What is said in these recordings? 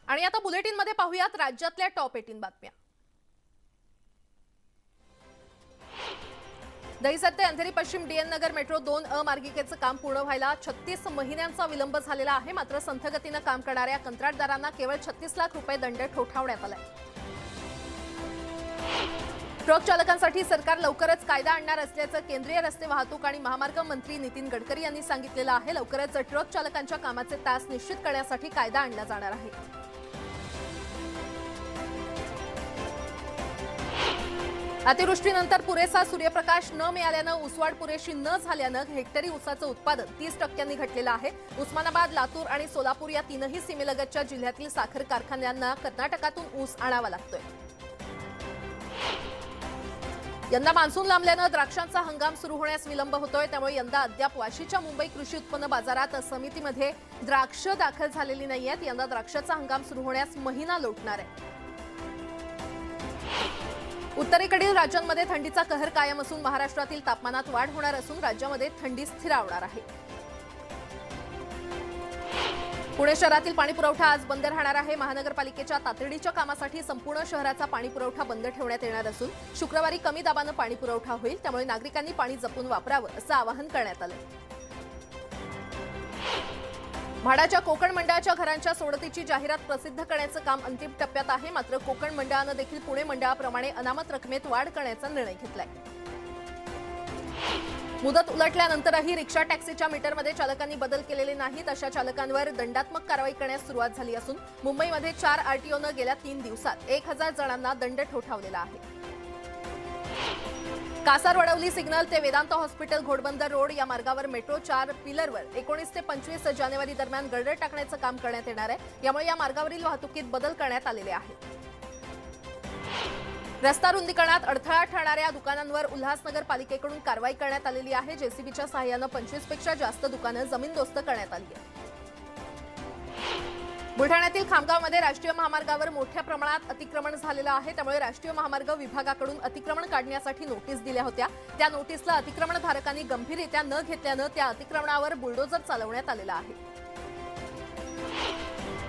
आणि आता बुलेटिनमध्ये पाहूयात राज्यातल्या टॉप 18 बातम्या। दहिसर ते अंधेरी पश्चिम डीएन नगर मेट्रो 2 अ मार्गिकेचं काम पूर्ण व्हायला 36 महिन्यांचा विलंब झालेला आहे। मात्र संथ गतीने काम करणाऱ्या कंत्राटदारांना केवळ 36 लाख रुपये दंड ठोठावण्यात आलाय। ट्रक चालकांसाठी सरकार लवकरच कायदा आणणार असल्याचं केंद्रीय रस्ते वाहतूक आणि महामार्ग मंत्री नितीन गडकरी यांनी सांगितलेलं आहे। लवकरच ट्रक चालकांच्या कामाचे तास निश्चित करण्यासाठी कायदा आणला जाणार आहे। अतिवृष्टीनंतर पुरेसा सूर्यप्रकाश न मिळाल्यानं ऊसवाढ पुरेशी न झाल्यानं हेक्टरी ऊसाचं उत्पादन 30% घटलेलं आहे। उस्मानाबाद, लातूर आणि सोलापूर या तीनही सीमेलगतच्या जिल्ह्यातील साखर कारखान्यांना कर्नाटकातून ऊस आणावा लागतोय। यंदा मान्सून लांबल्यानं द्राक्षांचा हंगाम सुरू होण्यास विलंब होतोय। त्यामुळे यंदा अद्याप वाशीच्या मुंबई कृषी उत्पन्न बाजारात समितीमध्ये द्राक्ष दाखल झालेली नाहीयेत। यंदा द्राक्षाचा हंगाम सुरू होण्यास महिना लोटणार आहे। उत्तरेकडील राज्यांमध्ये थंडीचा कहर कायम असून महाराष्ट्रातील तापमानात वाढ होणार असून राज्यामध्ये थंडी स्थिरावणार आहे। पुणे शहरातील पाणीपुरवठा आज बंद राहणार आहे। महानगरपालिकेच्या तातडीच्या कामासाठी संपूर्ण शहराचा पाणीपुरवठा बंद ठेवण्यात येणार असून शुक्रवारी कमी दाबानं पाणीपुरवठा होईल। त्यामुळे नागरिकांनी पाणी जपून वापरावं असं आवाहन करण्यात आलं। म्हाडाच्या कोकण मंडळाच्या घरांच्या सोडतीची जाहिरात प्रसिद्ध करण्याचं काम अंतिम टप्प्यात आहे। मात्र कोकण मंडळानं देखील पुणे मंडळाप्रमाणे अनामत रकमेत वाढ करण्याचा निर्णय घेतलाय। मुदत उलटल्यानंतरही रिक्षा टॅक्सीच्या मीटरमध्ये चालकांनी बदल केलेले नाहीत अशा चालकांवर दंडात्मक कारवाई करण्यास सुरुवात झाली असून मुंबईमध्ये 4 आरटीओनं गेल्या 3 दिवसात 1000 जणांना दंड ठोठावलेला आहे। कासारवडवली सिग्नल ते वेदांत हॉस्पिटल घोडबंदर रोड या मार्गावर मेट्रो 4 पिलरवर 19 ते 25 जानेवारी दरम्यान गर्डर टाकण्याचं काम करण्यात येणार आहे। यामुळे या मार्गावरील वाहतुकीत बदल करण्यात आलेले आहेत। रस्ता रुंदीकरणात अडथळा ठरणाऱ्या दुकानांवर उल्हासनगर पालिकेकडून कारवाई करण्यात आलेली आहे। जेसीबीच्या सहाय्यानं 25 पेक्षा जास्त दुकानं जमीनदोस्त करण्यात आली आहेत। बुलढाण्यातील खामगावमध्ये राष्ट्रीय महामार्गावर मोठ्या प्रमाणात अतिक्रमण झालेलं आहे। त्यामुळे राष्ट्रीय महामार्ग विभागाकडून अतिक्रमण काढण्यासाठी नोटीस दिल्या होत्या। त्या नोटीसला अतिक्रमणधारकांनी गंभीररित्या न घेतल्यानं त्या अतिक्रमणावर बुलडोझर चालवण्यात आलेला आहे।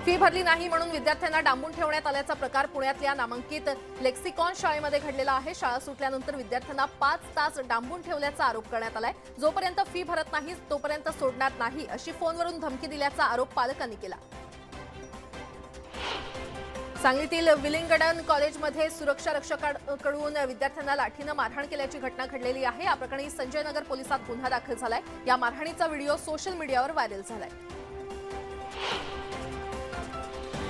फी भरली नाही म्हणून विद्यार्थ्यांना डांबून ठेवण्यात आल्याचा प्रकार पुण्यातल्या नामांकित लेक्सिकॉन शाळेमध्ये घडलेला आहे। शाळा सुटल्यानंतर विद्यार्थ्यांना 5 तास डांबून ठेवल्याचा आरोप करण्यात आलाय। जोपर्यंत फी भरत नाही तोपर्यंत सोडणार नाही अशी फोनवरून धमकी दिल्याचा आरोप पालकांनी केला। सांगलीतील विलिंगडन कॉलेजमध्ये सुरक्षा रक्षकांकडून विद्यार्थ्यांना लाठीनं मारहाण केल्याची घटना घडलेली आहे। या प्रकरणी संजय नगर पोलिसात गुन्हा दाखल झालाय। या मारहाणीचा व्हिडिओ सोशल मीडियावर व्हायरल झालाय।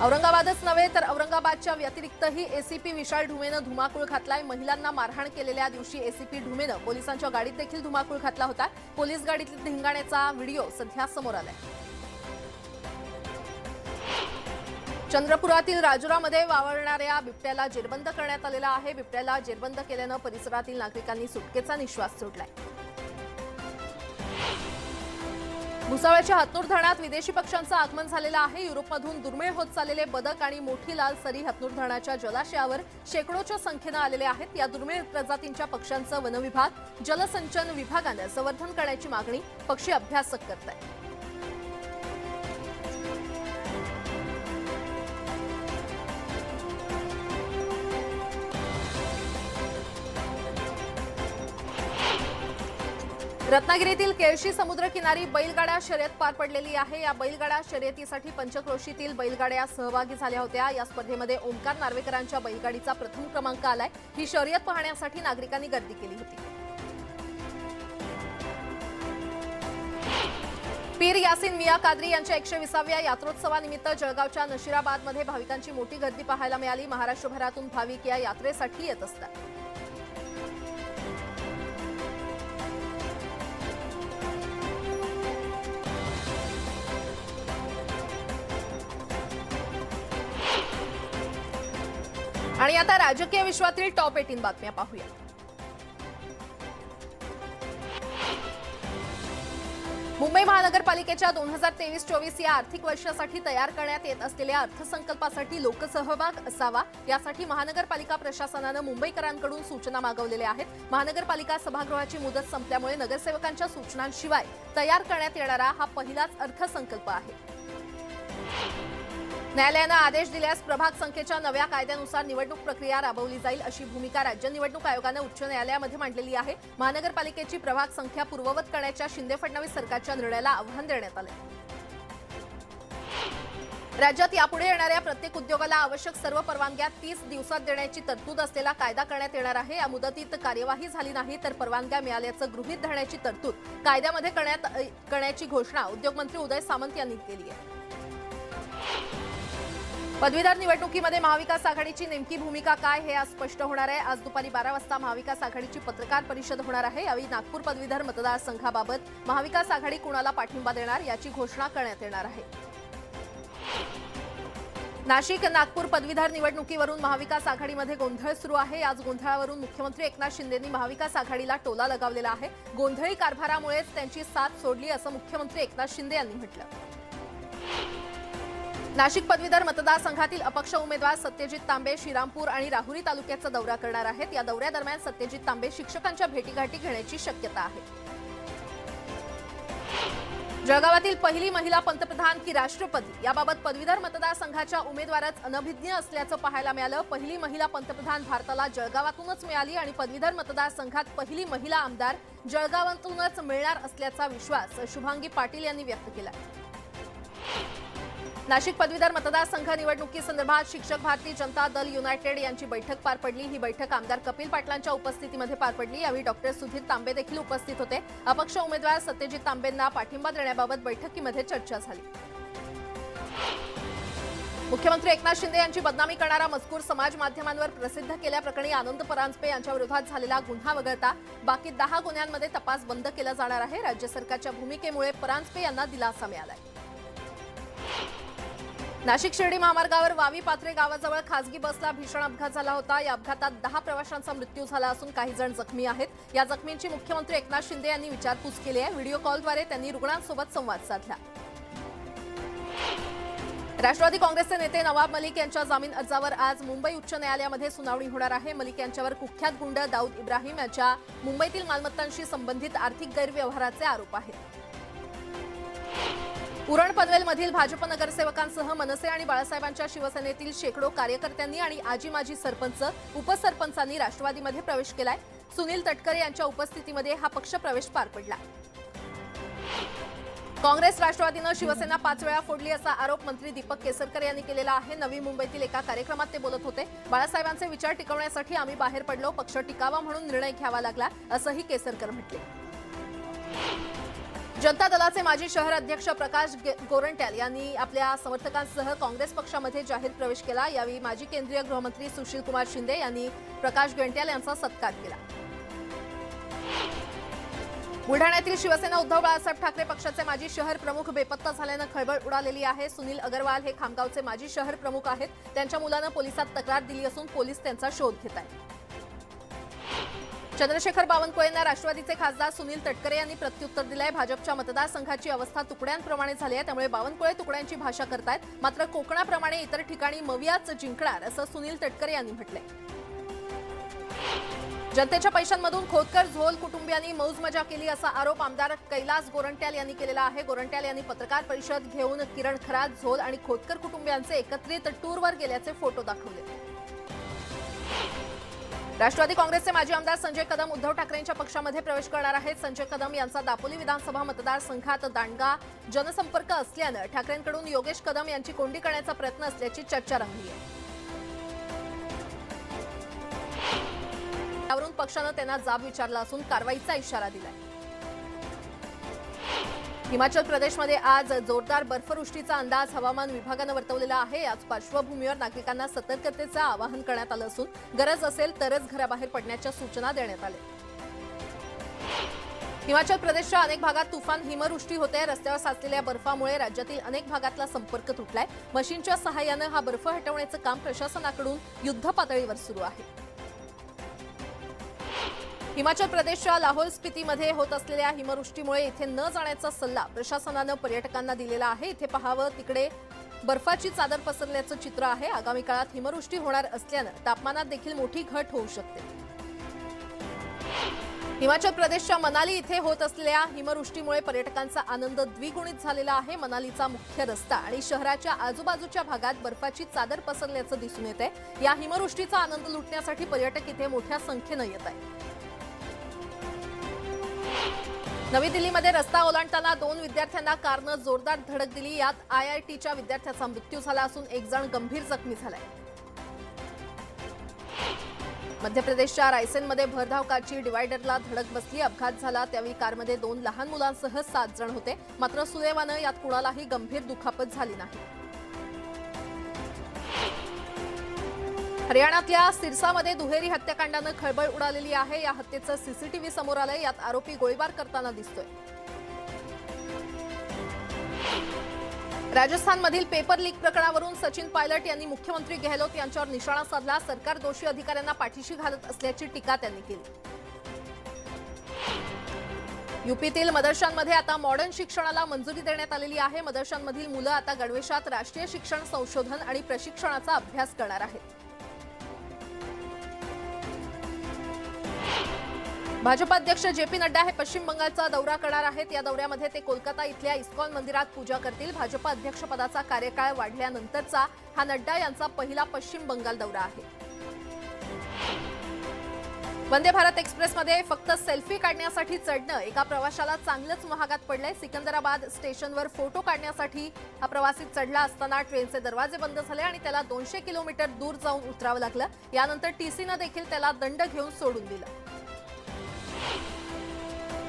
औरंगाबादच नव्हे तर औरंगाबादच्या व्यतिरिक्तही एसीपी विशाल ढुमेनं धुमाकूळ घातलाय। महिलांना मारहाण केलेल्या दिवशी एसीपी ढुमेनं पोलिसांच्या गाडीत देखील धुमाकूळ घातला होता। पोलीस गाडीतील धिंगाण्याचा व्हिडिओ सध्या समोर आलाय। चंद्रपुरातील राजुरामध्ये वावरणाऱ्या बिबट्याला जेरबंद करण्यात आलेला आहे। बिबट्याला जेरबंद केल्यानं परिसरातील नागरिकांनी सुटकेचा निश्वास सोडलाय। भुसावळच्या हतनूर धरणात विदेशी पक्ष्यांचं आगमन झालेलं आहे। युरोपमधून दुर्मिळ होत चाललेले बदक आणि मोठी लाल सरी हतनूर धरणाच्या जलाशयावर शेकडोच्या संख्येनं आलेले आहेत। या दुर्मिळ प्रजातींच्या पक्ष्यांचं वनविभाग जलसंचन विभागानं संवर्धन करण्याची मागणी पक्षी अभ्यासक करत आहेत। रत्नागिरीतील केळशी समुद्रकिनारी बैलगाडा शर्यत पार पडलेली आहे। या बैलगाडा शर्यतीसाठी पंचक्रोशीतील बैलगाड्या सहभागी झाल्या होत्या। या स्पर्धेमध्ये ओमकार नार्वेकरांच्या बैलगाडीचा प्रथम क्रमांक आलाय। ही शर्यत पाहण्यासाठी नागरिकांनी गर्दी केली होती। पीर यासीन मिया कादरी यांच्या 120व्या यात्रोत्सवानिमित्त जळगावच्या नशिराबादमध्ये भाविकांची मोठी गर्दी पाहायला मिळाली। महाराष्ट्रभरातून भाविक या यात्रेसाठी येत असतात। आणि आता राजकीय विश्वातील टॉप 18 बातम्या पाहूया। मुंबई महानगरपालिकेच्या 2023-24 या आर्थिक वर्षासाठी तयार करण्यात येत असलेल्या अर्थसंकल्पासाठी लोकसहभाग असावा यासाठी महानगरपालिका प्रशासनानं मुंबईकरांकडून सूचना मागवलेल्या आहेत। महानगरपालिका सभागृहाची मुदत संपल्यामुळे नगरसेवकांच्या सूचनांशिवाय तयार करण्यात येणारा हा पहिलाच अर्थसंकल्प आहे। न्यायालयानं आदेश दिल्यास प्रभाग संख्येच्या नव्या कायद्यानुसार निवडणूक प्रक्रिया राबवली जाईल अशी भूमिका राज्य निवडणूक आयोगानं उच्च न्यायालयामध्ये मांडलेली आहे। महानगरपालिकेची प्रभाग संख्या पूर्ववत करण्याच्या शिंदे फडणवीस सरकारच्या निर्णयाला आव्हान देण्यात आले। राज्यात यापुढे येणाऱ्या प्रत्येक उद्योगाला आवश्यक सर्व परवानग्या 30 दिवसात देण्याची तरतूद असलेला कायदा करण्यात येणार आहे। या मुदतीत कार्यवाही झाली नाही तर परवानग्या मिळाल्याचं गृहीत धरण्याची तरतूद कायद्यामध्ये करण्याची घोषणा उद्योगमंत्री उदय सामंत यांनी केली आहे। पदवीधर निवडणुकीमध्ये महाविकास आघाडीची नेमकी भूमिका काय हे आज स्पष्ट होणार आहे। आज दुपारी 12 वाजता महाविकास आघाडीची पत्रकार परिषद होणार आहे। यावेळी नागपूर पदवीधर मतदारसंघाबाबत महाविकास आघाडी कुणाला पाठिंबा देणार याची घोषणा करण्यात येणार आहे। नाशिक नागपूर पदवीधर निवडणुकीवरून महाविकास आघाडीमध्ये गोंधळ सुरू आहे। याच गोंधळावरून मुख्यमंत्री एकनाथ शिंदेंनी महाविकास आघाडीला टोला लगावलेला आहे। गोंधळी कारभारामुळेच त्यांची साथ सोडली असं मुख्यमंत्री एकनाथ शिंदे यांनी म्हटलं। नाशिक पदवीधर मतदारसंघातील अपक्ष उमेदवार सत्यजित तांबे श्रीरामपूर आणि राहुरी तालुक्याचा दौरा करणार आहेत। या दौऱ्यादरम्यान सत्यजित तांबे शिक्षकांच्या भेटीगाठी घेण्याची शक्यता आहे। जळगावातील पहिली महिला पंतप्रधान की राष्ट्रपती याबाबत पदवीधर मतदारसंघाच्या उमेदवारच अनभिज्ञ असल्याचं पाहायला मिळालं। पहिली महिला पंतप्रधान भारताला जळगावातूनच मिळाली आणि पदवीधर मतदारसंघात पहिली महिला आमदार जळगावातूनच मिळणार असल्याचा विश्वास शुभांगी पाटील यांनी व्यक्त केला। नाशिक पदवीधर मतदारसंघ निवडणुकीसंदर्भात शिक्षक भारतीय जनता दल युनायटेड यांची बैठक पार पडली। ही बैठक आमदार कपिल पाटलांच्या उपस्थितीमध्ये पार पडली। यावेळी डॉक्टर सुधीर तांबे देखील उपस्थित होते। अपक्ष उमेदवार सत्यजित तांबेंना पाठिंबा देण्याबाबत बैठकीमध्ये चर्चा झाली। मुख्यमंत्री एकनाथ शिंदे यांची बदनामी करणारा मजकूर समाज माध्यमांवर प्रसिद्ध केल्याप्रकरणी आनंद परांजपे यांच्या विरोधात झालेला गुन्हा वगळता बाकी 10 गुन्ह्यांमध्ये तपास बंद केला जाणार आहे। राज्य सरकारच्या भूमिकेमुळे परांजपे यांना दिलासा मिळालाय। नाशिक शिर्डी महामार्गावर वावी पात्रे गावाजवळ खासगी बसला भीषण अपघात झाला होता। या अपघातात 10 प्रवाशांचा मृत्यू झाला असून काही जण जखमी आहेत। या जखमींची मुख्यमंत्री एकनाथ शिंदे यांनी विचारपूस केली आहे। व्हिडिओ कॉलद्वारे त्यांनी रुग्णांसोबत संवाद साधला। राष्ट्रवादी काँग्रेसचे नेते नवाब मलिक यांच्या जामीन अर्जावर आज मुंबई उच्च न्यायालयामध्ये सुनावणी होणार आहे। मलिक यांच्यावर कुख्यात गुंड दाऊद इब्राहिम यांच्या मुंबईतील मालमत्तांशी संबंधित आर्थिक गैरव्यवहाराचे आरोप आहेत। उरण पनवेलमधील भाजप नगरसेवकांसह मनसे आणि बाळासाहेबांच्या शिवसेनेतील शेकडो कार्यकर्त्यांनी आणि आजी माजी सरपंच उपसरपंचांनी राष्ट्रवादीमध्ये प्रवेश केलाय। सुनील तटकरे यांच्या उपस्थितीमध्ये हा पक्ष प्रवेश पार पडला। काँग्रेस राष्ट्रवादीनं शिवसेना 5 वेळा फोडली असा आरोप मंत्री दीपक केसरकर यांनी केलेला आहे। नवी मुंबईतील एका कार्यक्रमात ते बोलत होते। बाळासाहेबांचे विचार टिकवण्यासाठी आम्ही बाहेर पडलो, पक्ष टिकावा म्हणून निर्णय घ्यावा लागला असंही केसरकर म्हटले। जनता दलाचे माजी शहर अध्यक्ष प्रकाश गोरंट्याल यांनी आपल्या समर्थकांसह काँग्रेस पक्षामध्ये जाहीर प्रवेश केला। यावेळी माजी केंद्रीय गृहमंत्री सुशील कुमार शिंदे यांनी प्रकाश गोरंट्याल यांचा सत्कार केला। बुलढाण्यातील शिवसेना उद्धव बाळासाहेब ठाकरे पक्षाचे माजी शहर प्रमुख बेपत्ता झाल्यानं खळबळ उडालेली आहे। सुनील अगरवाल हे खामगावचे माजी शहर प्रमुख आहेत। त्यांच्या मुलानं पोलिसात तक्रार दिली असून पोलीस त्यांचा शोध घेत आहेत। चंद्रशेखर बावनकुळेंना राष्ट्रवादीचे खासदार सुनील तटकरे यांनी प्रत्युत्तर दिलंय। भाजपच्या मतदारसंघाची अवस्था तुकड्यांप्रमाणे झाली आहे, त्यामुळे बावनकुळे तुकड्यांची भाषा करतायत। मात्र कोकणाप्रमाणे इतर ठिकाणी मवियाच जिंकणार असं सुनील तटकरे यांनी म्हटलंय। जनतेच्या पैशांमधून खोतकर झोल कुटुंबियांनी मौज मजा केली असा आरोप आमदार कैलास गोरंट्याल यांनी केलेला आहे। गोरंट्याल यांनी पत्रकार परिषद घेऊन किरण खरात, झोल आणि खोतकर कुटुंबियांचे एकत्रित टूरवर गेल्याचे फोटो दाखवले। राष्ट्रवादी काँग्रेसचे माजी आमदार संजय कदम उद्धव ठाकरेंच्या पक्षामध्ये प्रवेश करणार आहेत। संजय कदम यांचा दापोली विधानसभा मतदारसंघात दांडगा जनसंपर्क असल्यानं ठाकरेंकडून योगेश कदम यांची कोंडी करण्याचा प्रयत्न असल्याची चर्चा रंगली आहे। त्यावरून पक्षानं त्यांना जाब विचारला असून कारवाईचा इशारा दिलाय। हिमाचल प्रदेशमध्ये आज जोरदार बर्फवृष्टीचा अंदाज हवामान विभागानं वर्तवलेला आहे। याच पार्श्वभूमीवर नागरिकांना सतर्कतेचं आवाहन करण्यात आलं असून गरज असेल तरच घराबाहेर पडण्याच्या सूचना देण्यात आल्या। हिमाचल प्रदेशच्या अनेक भागात तुफान हिमवृष्टी होते। रस्त्यावर साचलेल्या बर्फामुळे राज्यातील अनेक भागातला संपर्क तुटलाय। मशीनच्या सहाय्यानं हा बर्फ हटवण्याचं काम प्रशासनाकडून युद्धपातळीवर सुरू आहे। हिमाचल प्रदेशच्या लाहौल स्पितीमध्ये होत असलेल्या हिमवृष्टीमुळे इथे न जाण्याचा सल्ला प्रशासनानं पर्यटकांना दिलेला आहे। इथे पाहावं तिकडे बर्फाची चादर पसरल्याचं चित्र आहे। आगामी काळात हिमवृष्टी होणार असल्यानं तापमानात देखील मोठी घट होऊ शकते। हिमाचल प्रदेशच्या मनाली इथे होत असलेल्या हिमवृष्टीमुळे पर्यटकांचा आनंद द्विगुणित झालेला आहे। मनालीचा मुख्य रस्ता आणि शहराच्या आजूबाजूच्या भागात बर्फाची चादर पसरल्याचं दिसून येते। या हिमवृष्टीचा आनंद लुटण्यासाठी पर्यटक इथे मोठ्या संख्येने येत आहेत। नवी दिल्लीमध्ये रस्ता ओलांडताना 2 विद्यार्थ्यांना कारनं जोरदार धडक दिली। यात IITच्या विद्यार्थ्याचा मृत्यू झाला असून एक जण गंभीर जखमी झालाय। मध्य प्रदेशच्या रायसेनमध्ये भरधाव कारची डिवायडरला धडक बसली। अपघात झाला त्यावेळी कारमध्ये 2 लहान मुलांसह 7 जण होते। मात्र सुदैवानं यात कुणालाही गंभीर दुखापत झाली नाही। हरियाणातल्या सिरसामध्ये दुहेरी हत्याकांडानं खळबळ उडालेली आहे। या हत्येचं सीसीटीव्ही समोर आलंय। यात आरोपी गोळीबार करताना दिसतोय। राजस्थानमधील पेपर लीक प्रकरणावरून सचिन पायलट यांनी मुख्यमंत्री गेहलोत यांच्यावर निशाणा साधला। सरकार दोषी अधिकाऱ्यांना पाठीशी घालत असल्याची टीका त्यांनी केली। यूपीतील मदरशांमध्ये आता मॉडर्न शिक्षणाला मंजुरी देण्यात आलेली आहे। मदरशांमधील मुलं आता गणवेशात राष्ट्रीय शिक्षण संशोधन आणि प्रशिक्षणाचा अभ्यास करणार आहेत। भाजप अध्यक्ष JP नड्डा हे पश्चिम बंगालचा दौरा करणार आहेत। या दौऱ्यामध्ये ते कोलकाता इथल्या इस्कॉन मंदिरात पूजा करतील। भाजप अध्यक्षपदाचा कार्यकाळ वाढल्यानंतरचा हा नड्डा यांचा पहिला पश्चिम बंगाल दौरा आहे। वंदे भारत एक्सप्रेसमध्ये फक्त सेल्फी काढण्यासाठी चढणं एका प्रवाशाला चांगलंच महागात पडलंय। सिकंदराबाद स्टेशनवर फोटो काढण्यासाठी हा प्रवासी चढला असताना ट्रेनचे दरवाजे बंद झाले आणि त्याला 200 किलोमीटर दूर जाऊन उतरावं लागलं। यानंतर TCनं देखील त्याला दंड घेऊन सोडून दिलं।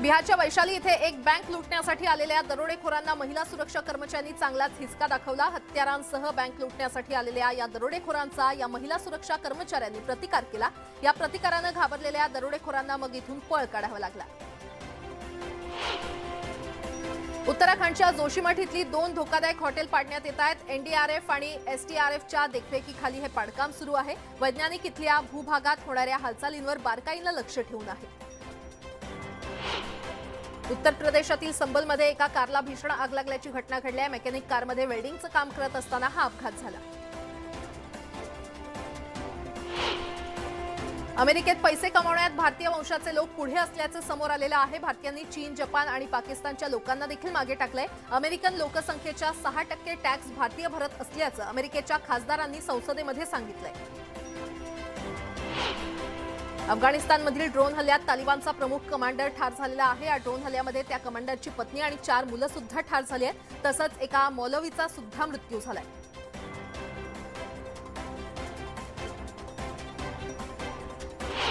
बिहारच्या वैशाली इथे एक बँक लुटण्यासाठी आलेल्या दरोडेखोरांना महिला सुरक्षा कर्मचाऱ्यांनी चांगलाच हिसका दाखवला। हत्यारांसह बँक लुटण्यासाठी आलेल्या या दरोडेखोरांचा या महिला सुरक्षा कर्मचाऱ्यांनी प्रतिकार केला। या प्रतिकारानं घाबरलेल्या दरोडेखोरांना मग इथून पळ काढावा लागला। उत्तराखंडच्या जोशीमठ इथली 2 धोकादायक हॉटेल पाडण्यात येत आहेत। NDRF आणि STRFच्या देखरेखीखाली हे पाडकाम सुरू आहे। वैज्ञानिक इथल्या भूभागात होणाऱ्या हालचालींवर बारकाईनं लक्ष ठेवून आहेत। उत्तर प्रदेशातील संबलमध्ये एका कारला भीषण आग लागल्याची घटना घडली आहे। मेकॅनिक कारमध्ये वेल्डिंगचं काम करत असताना हा अपघात झाला। अमेरिकेत पैसे कमावण्यात भारतीय वंशाचे लोक पुढे असल्याचं समोर आलेलं आहे। भारतीयांनी चीन, जपान आणि पाकिस्तानच्या लोकांना देखील मागे टाकलंय। अमेरिकन लोकसंख्येच्या 6% टॅक्स भारतीय भरत असल्याचं अमेरिकेच्या खासदारांनी संसदेमध्ये सांगितलंय। अफगाणिस्तानमधील ड्रोन हल्ल्यात तालिबानचा प्रमुख कमांडर ठार झालेला आहे। या ड्रोन हल्ल्यामध्ये त्या कमांडरची पत्नी आणि 4 मुलं सुद्धा ठार झाली आहेत। तसंच एका मौलवीचा सुद्धा मृत्यू झालाय।